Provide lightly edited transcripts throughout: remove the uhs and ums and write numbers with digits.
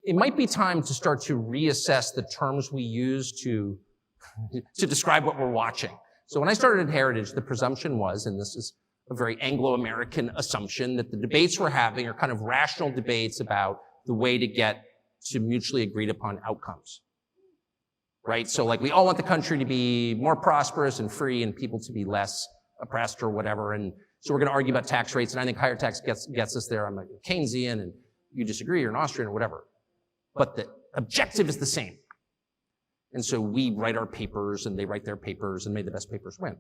it might be time to start to reassess the terms we use to describe what we're watching. So when I started at Heritage, the presumption was, and this is a very Anglo-American assumption, that the debates we're having are kind of rational debates about the way to get to mutually agreed upon outcomes. Right? So like we all want the country to be more prosperous and free and people to be less oppressed or whatever. And so we're going to argue about tax rates. And I think higher tax gets us there. I'm a Keynesian and you disagree, you're an Austrian or whatever. But the objective is the same. And so we write our papers and they write their papers and may the best papers win.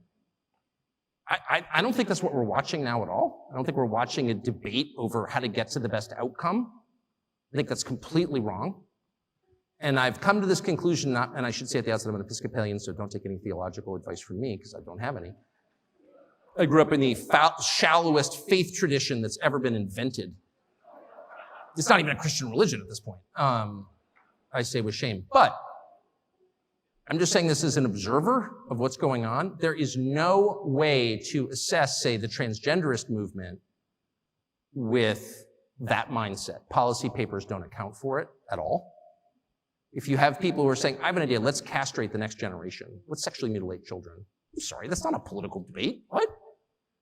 I don't think that's what we're watching now at all. I don't think we're watching a debate over how to get to the best outcome. I think that's completely wrong. And I've come to this conclusion, and I should say at the outset, I'm an Episcopalian, so don't take any theological advice from me, because I don't have any. I grew up in the shallowest faith tradition that's ever been invented. It's not even a Christian religion at this point. I say with shame. But I'm just saying this as an observer of what's going on. There is no way to assess, say, the transgenderist movement with that mindset. Policy papers don't account for it at all. If you have people who are saying, I have an idea, let's castrate the next generation. Let's sexually mutilate children. I'm sorry, that's not a political debate. What? It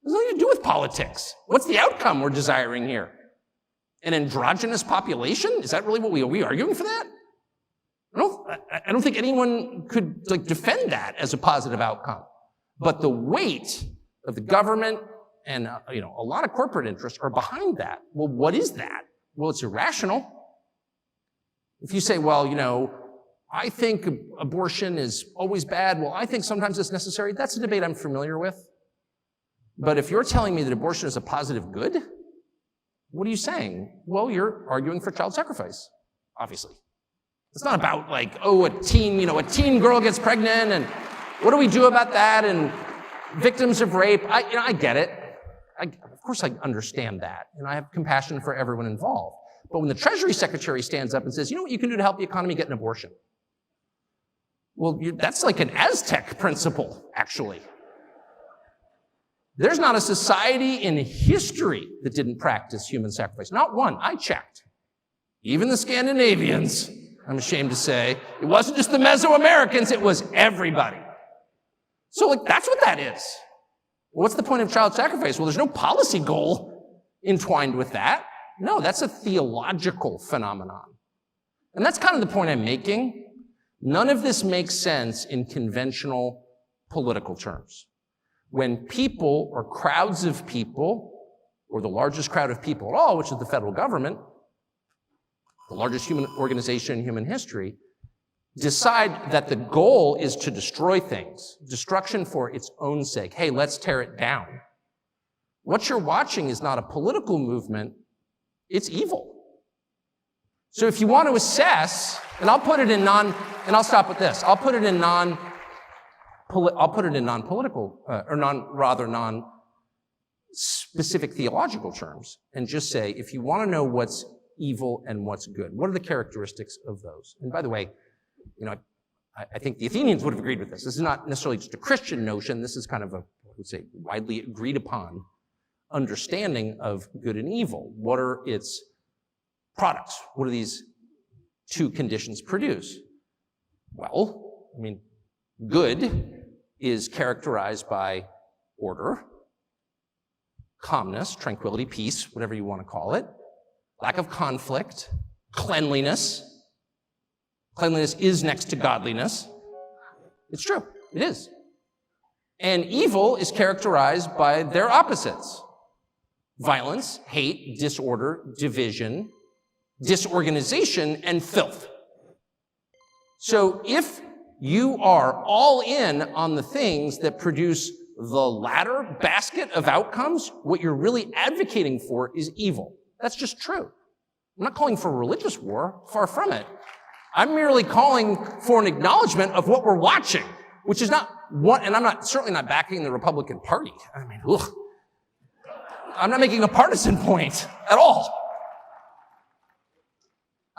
has nothing to do with politics. What's the outcome we're desiring here? An androgynous population? Is that really what are we arguing for that? I don't think anyone could defend that as a positive outcome. But the weight of the government and a lot of corporate interests are behind that. Well, what is that? Well, it's irrational. If you say, well, I think abortion is always bad. Well, I think sometimes it's necessary. That's a debate I'm familiar with. But if you're telling me that abortion is a positive good, what are you saying? Well, you're arguing for child sacrifice, obviously. It's not about a teen girl gets pregnant and what do we do about that and victims of rape. I get it. Of course I understand that. And I have compassion for everyone involved. But when the Treasury Secretary stands up and says, you know what you can do to help the economy? Get an abortion. Well, that's like an Aztec principle, actually. There's not a society in history that didn't practice human sacrifice. Not one. I checked. Even the Scandinavians, I'm ashamed to say. It wasn't just the Mesoamericans, it was everybody. So that's what that is. What's the point of child sacrifice? Well, there's no policy goal entwined with that. No, that's a theological phenomenon. And that's kind of the point I'm making. None of this makes sense in conventional political terms. When people or crowds of people, or the largest crowd of people at all, which is the federal government, the largest human organization in human history, decide that the goal is to destroy things, destruction for its own sake. Hey, let's tear it down. What you're watching is not a political movement, it's evil. So if you want to assess, and I'll put it in I'll stop with this. I'll put it in non-political, non-specific theological terms, and just say, if you want to know what's evil and what's good, what are the characteristics of those? And by the way, I think the Athenians would have agreed with this. This is not necessarily just a Christian notion. This is kind of I would say, widely agreed upon understanding of good and evil. What are its products? What do these two conditions produce? Well, good is characterized by order, calmness, tranquility, peace, whatever you want to call it, lack of conflict, cleanliness. Cleanliness is next to godliness. It's true. It is. And evil is characterized by their opposites. Violence, hate, disorder, division, disorganization, and filth. So if you are all in on the things that produce the latter basket of outcomes, what you're really advocating for is evil. That's just true. I'm not calling for a religious war, far from it. I'm merely calling for an acknowledgement of what we're watching, which is not what, and I'm certainly not backing the Republican Party. I'm not making a partisan point at all.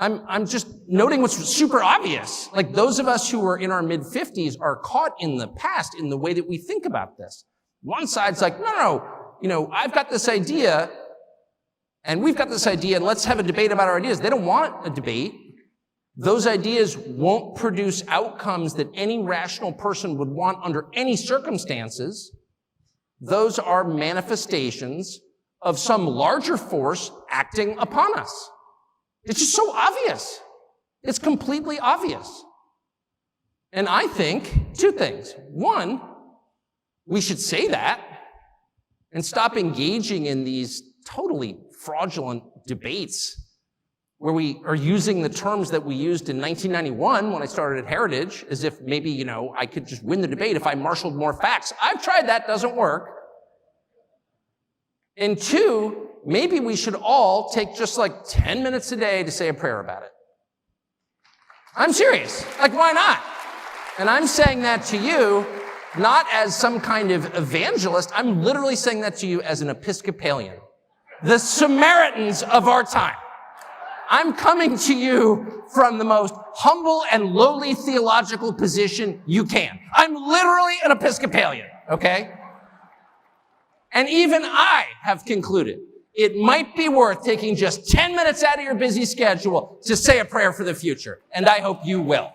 I'm just noting what's super obvious. Those of us who are in our mid-50s are caught in the past in the way that we think about this. One side's like, no, I've got this idea, and we've got this idea, and let's have a debate about our ideas. They don't want a debate. those ideas won't produce outcomes that any rational person would want under any circumstances. Those are manifestations of some larger force acting upon us. It's just so obvious. It's completely obvious. And I think two things. One, we should say that and stop engaging in these totally fraudulent debates where we are using the terms that we used in 1991 when I started at Heritage, as if maybe, I could just win the debate if I marshaled more facts. I've tried that, doesn't work. And two, maybe we should all take just like 10 minutes a day to say a prayer about it. I'm serious. Like, why not? And I'm saying that to you, not as some kind of evangelist. I'm literally saying that to you as an Episcopalian. The Samaritans of our time. I'm coming to you from the most humble and lowly theological position you can. I'm literally an Episcopalian, okay? And even I have concluded it might be worth taking just 10 minutes out of your busy schedule to say a prayer for the future. And I hope you will.